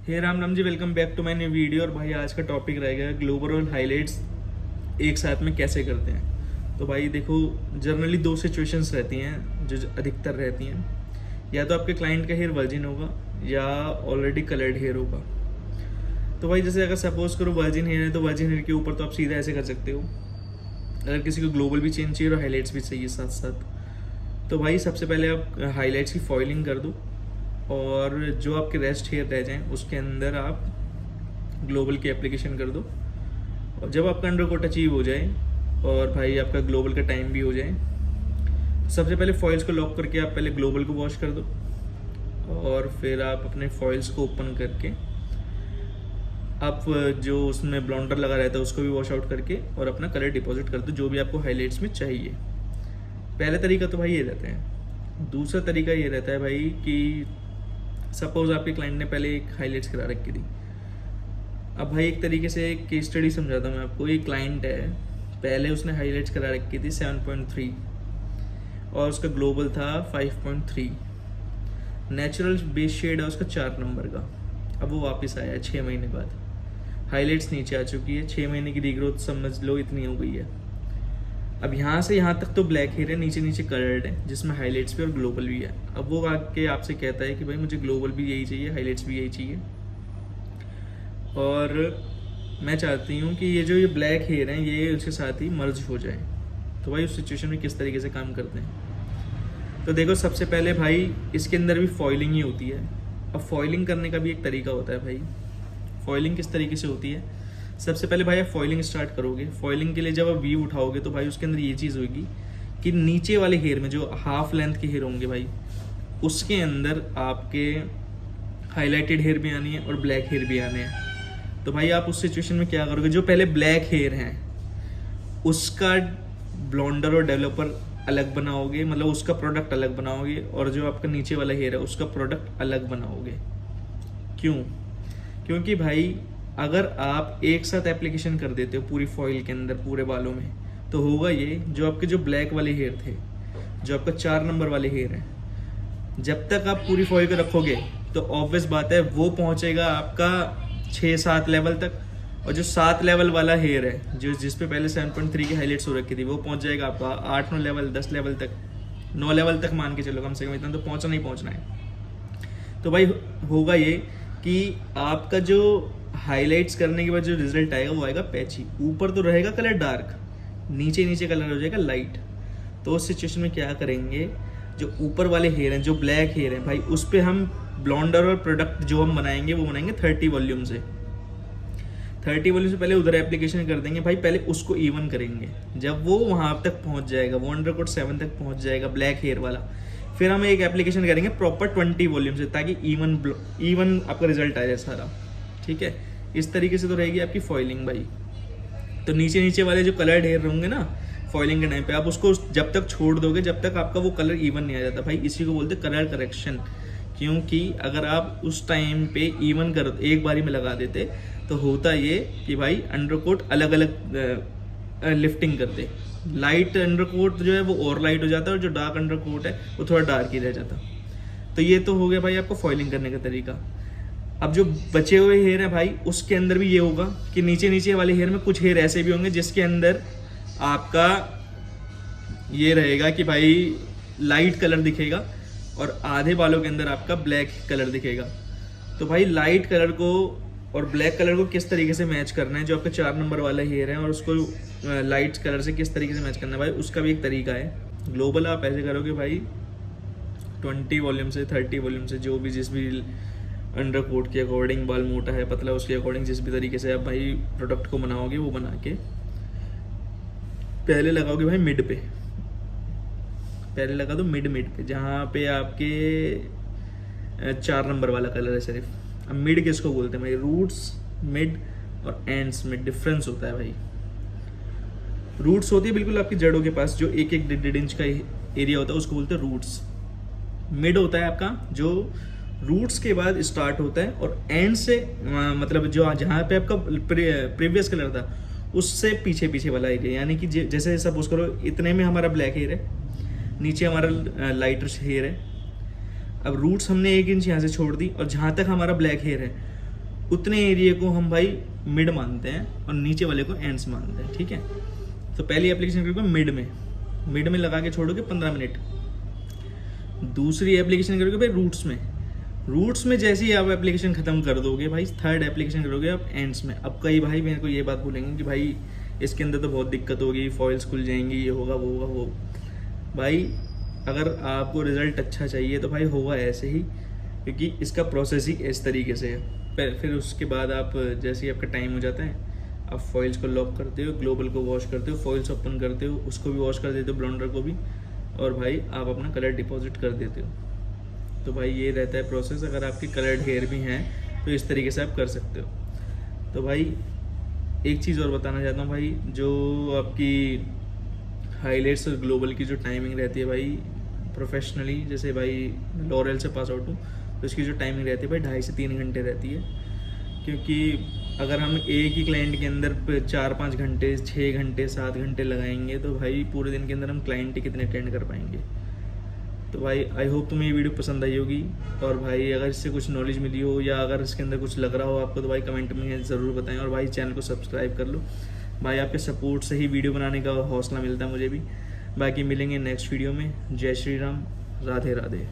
Hey Ram Ram ji, welcome back to my new video. और भाई आज का टॉपिक रहेगा ग्लोबल और हाइलाइट्स एक साथ में कैसे करते हैं। तो भाई देखो, जनरली दो सिचुएशंस रहती हैं जो अधिकतर रहती हैं। या तो आपके क्लाइंट का हेयर वर्जिन होगा या ऑलरेडी कलर्ड हेयर होगा। तो भाई जैसे अगर सपोज करो वर्जिन हेयर है तो वर्जिन हेयर के ऊपर तो आप सीधा ऐसे कर सकते हो। अगर किसी को ग्लोबल भी चेंज चाहिए और हाईलाइट्स भी चाहिए साथ साथ, तो भाई सबसे पहले आप हाईलाइट्स की फॉइलिंग कर दो और जो आपके रेस्ट हेयर रह जाएं उसके अंदर आप ग्लोबल की एप्लीकेशन कर दो। और जब आपका अंडर कोट अचीव हो जाए और भाई आपका ग्लोबल का टाइम भी हो जाए, सबसे पहले फॉइल्स को लॉक करके आप पहले ग्लोबल को वॉश कर दो और फिर आप अपने फॉइल्स को ओपन करके आप जो उसमें ब्लॉन्डर लगा रहता है उसको भी वॉश आउट करके और अपना कलर डिपॉजिट कर दो जो भी आपको हाईलाइट्स में चाहिए। पहला तरीका तो भाई ये रहता है। दूसरा तरीका ये रहता है भाई कि सपोज आपके क्लाइंट ने पहले एक हाईलाइट्स करा रखी थी। अब भाई एक तरीके से एक केस स्टडी समझाता हूँ मैं आपको। एक क्लाइंट है, पहले उसने हाईलाइट्स करा रखी थी 7.3 और उसका ग्लोबल था 5.3। नेचुरल बेस शेड है उसका 4 नंबर का। अब वो वापस आया है 6 महीने बाद, हाईलाइट्स नीचे आ चुकी है। 6 महीने की रीग्रोथ समझ लो इतनी हो गई है। अब यहाँ से यहाँ तक तो ब्लैक हेयर है, नीचे नीचे कलर्ड है जिसमें हाईलाइट्स भी और ग्लोबल भी है। अब वो आके आपसे कहता है कि भाई मुझे ग्लोबल भी यही चाहिए, हाईलाइट्स भी यही चाहिए और मैं चाहती हूँ कि ये ब्लैक हेयर हैं ये उसके साथ ही मर्ज हो जाए। तो भाई उस सिचुएशन में किस तरीके से काम करते हैं। तो देखो, सबसे पहले भाई इसके अंदर भी फॉइलिंग ही होती है। अब फॉइलिंग करने का भी एक तरीका होता है भाई। फॉइलिंग किस तरीके से होती है, सबसे पहले भाई आप फॉइलिंग स्टार्ट करोगे। फॉइलिंग के लिए जब आप व्यू उठाओगे तो भाई उसके अंदर ये चीज़ होगी कि नीचे वाले हेयर में जो हाफ लेंथ के हेयर होंगे भाई उसके अंदर आपके हाईलाइटेड हेयर भी आनी है और ब्लैक हेयर भी आने हैं। तो भाई आप उस सिचुएशन में क्या करोगे, जो पहले ब्लैक हेयर हैं उसका ब्लॉन्डर और डेवलपर अलग बनाओगे, मतलब उसका प्रोडक्ट अलग बनाओगे, और जो आपका नीचे वाला हेयर है उसका प्रोडक्ट अलग बनाओगे। क्यों? क्योंकि भाई अगर आप एक साथ एप्लीकेशन कर देते हो पूरी फॉइल के अंदर पूरे बालों में, तो होगा ये, जो आपके जो ब्लैक वाले हेयर थे, जो आपका 4 नंबर वाले हेयर है, जब तक आप पूरी फॉइल को रखोगे तो ऑब्वियस बात है वो पहुंचेगा आपका 6-7 लेवल तक। और जो 7 लेवल वाला हेयर है जो जिस पे पहले 7.3 की हाईलाइट्स हो रखी थी वो पहुंच जाएगा आपका 8-9 लेवल, 10 लेवल तक, 9 लेवल तक मान के चलो, कम से कम इतना तो पहुंचना ही पहुंचना है। तो भाई होगा ये कि आपका जो हाईलाइट्स करने के बाद जो रिजल्ट आएगा वो आएगा पैची। ऊपर तो रहेगा कलर डार्क, नीचे नीचे कलर हो जाएगा लाइट। तो उस सिचुएशन में क्या करेंगे, जो ऊपर वाले हेयर हैं, जो ब्लैक हेयर हैं भाई, उस पर हम ब्लॉन्डर और प्रोडक्ट जो हम बनाएंगे वो बनाएंगे 30 वॉल्यूम से। 30 वॉल्यूम से पहले उधर एप्लीकेशन कर देंगे भाई। पहले उसको इवन करेंगे। जब वो वहाँ तक पहुँच जाएगा, वो अंडर कोट 7 तक पहुँच जाएगा ब्लैक हेयर वाला, फिर हम एक एप्लीकेशन करेंगे प्रॉपर 20 वॉल्यूम से, ताकि इवन आपका रिजल्ट आ जाए सारा। ठीक है, इस तरीके से तो रहेगी आपकी फॉइलिंग भाई। तो नीचे नीचे वाले जो कलर्ड हेयर होंगे ना फॉइलिंग के टाइम पे, आप उसको जब तक छोड़ दोगे जब तक आपका वो कलर इवन नहीं आ जाता भाई। इसी को बोलते कलर करेक्शन। क्योंकि अगर आप उस टाइम पे इवन कर एक बारी में लगा देते तो होता ये कि भाई अंडरकोट अलग अलग लिफ्टिंग करते। लाइट अंडरकोट जो है वो और लाइट हो जाता है और जो डार्क अंडरकोट है वो थोड़ा डार्क ही रह जाता। तो ये तो हो गया भाई आपको फॉइलिंग करने का तरीका। अब जो बचे हुए हेयर है भाई उसके अंदर भी ये होगा कि नीचे नीचे वाले हेयर में कुछ हेयर ऐसे भी होंगे जिसके अंदर आपका ये रहेगा कि भाई लाइट कलर दिखेगा और आधे बालों के अंदर आपका ब्लैक कलर दिखेगा। तो भाई लाइट कलर को और ब्लैक कलर को किस तरीके से मैच करना है, जो आपका 4 नंबर वाला हेयर है, और उसको लाइट कलर से किस तरीके से मैच करना है भाई, उसका भी एक तरीका है। ग्लोबल आप ऐसे करोगे भाई 20 वॉल्यूम से, 30 वॉल्यूम से, जो भी जिस भी अंडर कोट के अकॉर्डिंग, बाल मोटा है पतला उसके अकॉर्डिंग जिस भी तरीके से आप भाई प्रोडक्ट को बनाओगे वो बना के पहले लगाओगे भाई मिड पे। पहले लगा दो मिड पे, जहाँ पे आपके 4 नंबर वाला कलर है सिर्फ। अब मिड किसको बोलते हैं भाई, रूट्स मिड और एंड्स में डिफरेंस होता है भाई। रूट्स होती है बिल्कुल आपकी जड़ों के पास, जो 1-1 इंच का एरिया होता है उसको बोलते हैं रूट्स। मिड होता है आपका जो रूट्स के बाद स्टार्ट होता है और एंड से मतलब जो जहाँ पे आपका प्रीवियस कलर था उससे पीछे पीछे वाला एरिया। यानी कि जैसे सपोज करो इतने में हमारा ब्लैक हेयर है, नीचे हमारा लाइटर हेयर है। अब रूट्स हमने 1 इंच यहाँ से छोड़ दी और जहाँ तक हमारा ब्लैक हेयर है उतने एरिया को हम भाई मिड मानते हैं और नीचे वाले को एंड्स मानते हैं, ठीक है। तो पहली एप्लीकेशन करोगे मिड में लगा के छोड़ोगे 15 मिनट। दूसरी एप्लीकेशन करोगे भाई रूट्स में जैसे ही आप एप्लीकेशन खत्म कर दोगे भाई, थर्ड एप्लीकेशन करोगे आप एंड्स में। अब कई भाई मेरे को ये बात बोलेंगे कि भाई इसके अंदर तो बहुत दिक्कत होगी, फॉइल्स खुल जाएंगी, ये होगा वो होगा वो। भाई अगर आपको रिजल्ट अच्छा चाहिए तो भाई होगा ऐसे ही, क्योंकि इसका प्रोसेस ही इस तरीके से है। फिर उसके बाद आप जैसे ही आपका टाइम हो जाता है, आप फॉइल्स को लॉक करते हो, ग्लोबल को वॉश करते हो, फॉइल्स ओपन करते हो, उसको भी वॉश कर देते हो, ब्लेंडर को भी, और भाई आप अपना कलर डिपॉजिट कर देते हो। तो भाई ये रहता है प्रोसेस। अगर आपके कलर्ड हेयर भी हैं तो इस तरीके से आप कर सकते हो। तो भाई एक चीज़ और बताना चाहता हूँ भाई, जो आपकी हाईलाइट्स और ग्लोबल की जो टाइमिंग रहती है भाई, प्रोफेशनली जैसे भाई लॉरेल से पास आउट हूँ, तो इसकी जो टाइमिंग रहती है भाई 2.5 से 3 घंटे रहती है। क्योंकि अगर हम एक ही क्लाइंट के अंदर 4-5 घंटे, 6 घंटे, 7 घंटे लगाएंगे तो भाई पूरे दिन के अंदर हम क्लाइंट ही कितने अटेंड कर पाएंगे। तो भाई आई होप तुम्हें ये वीडियो पसंद आई होगी, और भाई अगर इससे कुछ नॉलेज मिली हो या अगर इसके अंदर कुछ लग रहा हो आपको तो भाई कमेंट में ज़रूर बताएं, और भाई चैनल को सब्सक्राइब कर लो। भाई आपके सपोर्ट से ही वीडियो बनाने का हौसला मिलता है मुझे भी। बाकी मिलेंगे नेक्स्ट वीडियो में। जय श्री राम, राधे राधे।